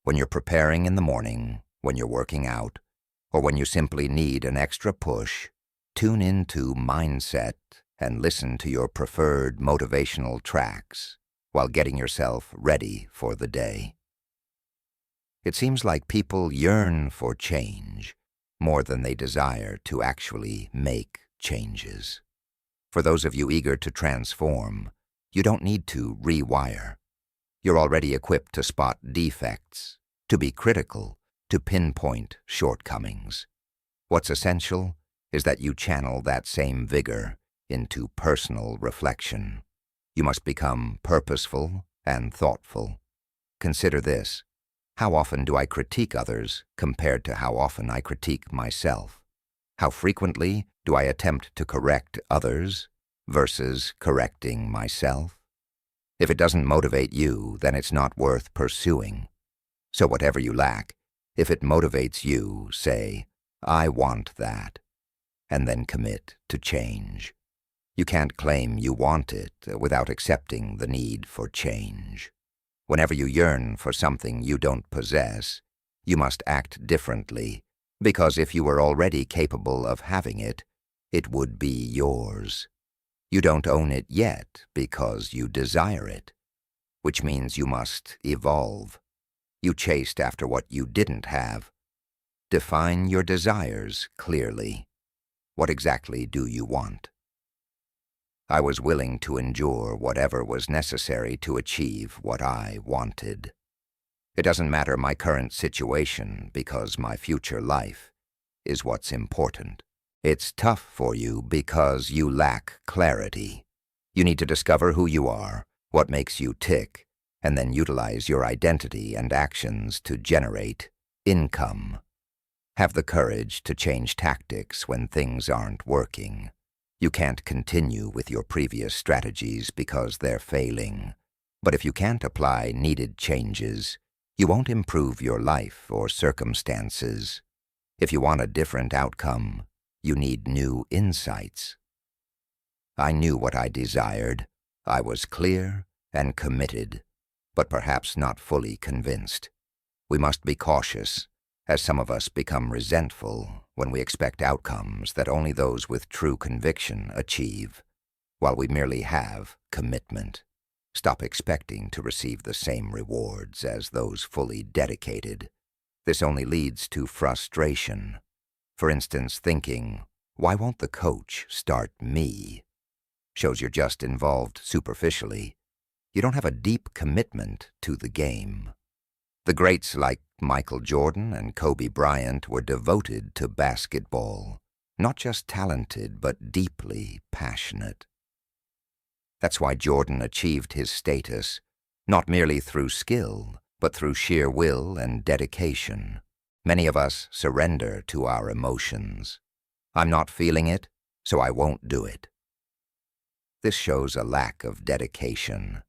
When you're preparing in the morning, when you're working out, or when you simply need an extra push, tune into mindset and listen to your preferred motivational tracks while getting yourself ready for the day. It seems like people yearn for change more than they desire to actually make changes. For those of you eager to transform, you don't need to rewire. You're already equipped to spot defects, to be critical, to pinpoint shortcomings. What's essential is that you channel that same vigor into personal reflection. You must become purposeful and thoughtful. Consider this: how often do I critique others compared to how often I critique myself? How frequently do I attempt to correct others versus correcting myself? If it doesn't motivate you, then it's not worth pursuing. So whatever you lack, if it motivates you, say, "I want that," and then commit to change. You can't claim you want it without accepting the need for change. Whenever you yearn for something you don't possess, you must act differently, because if you were already capable of having it, it would be yours. You don't own it yet because you desire it, which means you must evolve. You chased after what you didn't have. Define your desires clearly. What exactly do you want? I was willing to endure whatever was necessary to achieve what I wanted. It doesn't matter my current situation because my future life is what's important. It's tough for you because you lack clarity. You need to discover who you are, what makes you tick, and then utilize your identity and actions to generate income. Have the courage to change tactics when things aren't working. You can't continue with your previous strategies because they're failing. But if you can't apply needed changes, you won't improve your life or circumstances. If you want a different outcome, you need new insights. I knew what I desired. I was clear and committed, but perhaps not fully convinced. We must be cautious, as some of us become resentful when we expect outcomes that only those with true conviction achieve, while we merely have commitment. Stop expecting to receive the same rewards as those fully dedicated. This only leads to frustration. For instance, thinking, "Why won't the coach start me?" shows you're just involved superficially. You don't have a deep commitment to the game. The greats like Michael Jordan and Kobe Bryant were devoted to basketball, not just talented but deeply passionate. That's why Jordan achieved his status, not merely through skill, but through sheer will and dedication. Many of us surrender to our emotions. I'm not feeling it, so I won't do it. This shows a lack of dedication.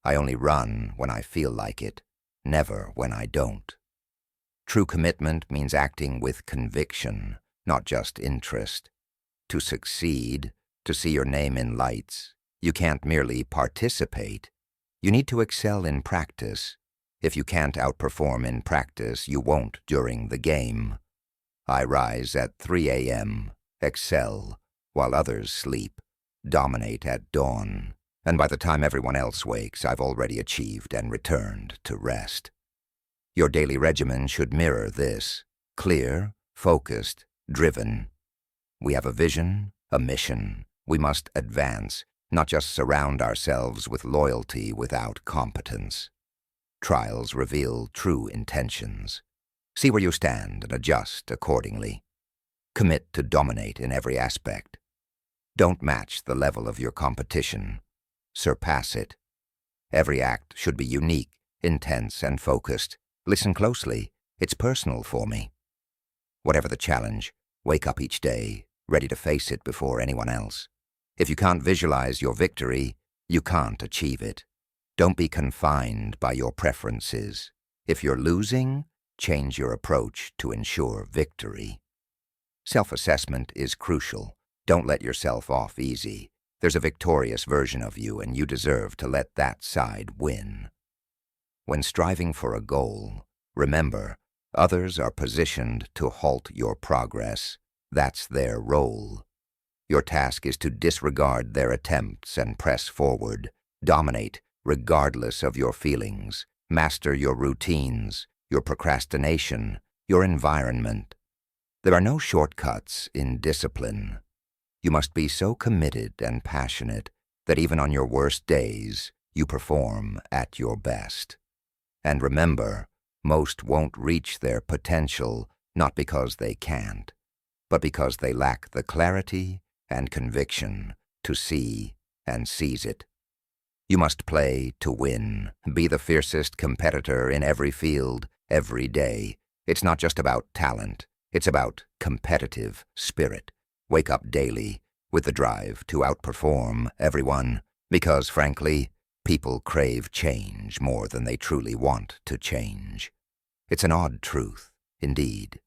I only run when I feel like it, never when I don't. True commitment means acting with conviction, not just interest. To succeed, to see your name in lights, you can't merely participate. You need to excel in practice. If you can't outperform in practice, you won't during the game. I rise at 3 a.m., excel, while others sleep, dominate at dawn, and by the time everyone else wakes, I've already achieved and returned to rest. Your daily regimen should mirror this: clear, focused, driven. We have a vision, a mission. We must advance, not just surround ourselves with loyalty without competence. Trials reveal true intentions. See where you stand and adjust accordingly. Commit to dominate in every aspect. Don't match the level of your competition. Surpass it. Every act should be unique, intense, and focused. Listen closely. It's personal for me. Whatever the challenge, wake up each day, ready to face it before anyone else. If you can't visualize your victory, you can't achieve it. Don't be confined by your preferences. If you're losing, change your approach to ensure victory. Self-assessment is crucial. Don't let yourself off easy. There's a victorious version of you, and you deserve to let that side win. When striving for a goal, Remember, others are positioned to halt your progress. That's their role. Your task is to disregard their attempts and press forward. Dominate, regardless of your feelings. Master your routines, your procrastination, your environment. There are no shortcuts in discipline. You must be so committed and passionate that even on your worst days, you perform at your best. And remember, most won't reach their potential not because they can't, but because they lack the clarity and conviction to see and seize it. You must play to win. Be the fiercest competitor in every field, every day. It's not just about talent. It's about competitive spirit. Wake up daily with the drive to outperform everyone because, frankly, people crave change more than they truly want to change. It's an odd truth, indeed.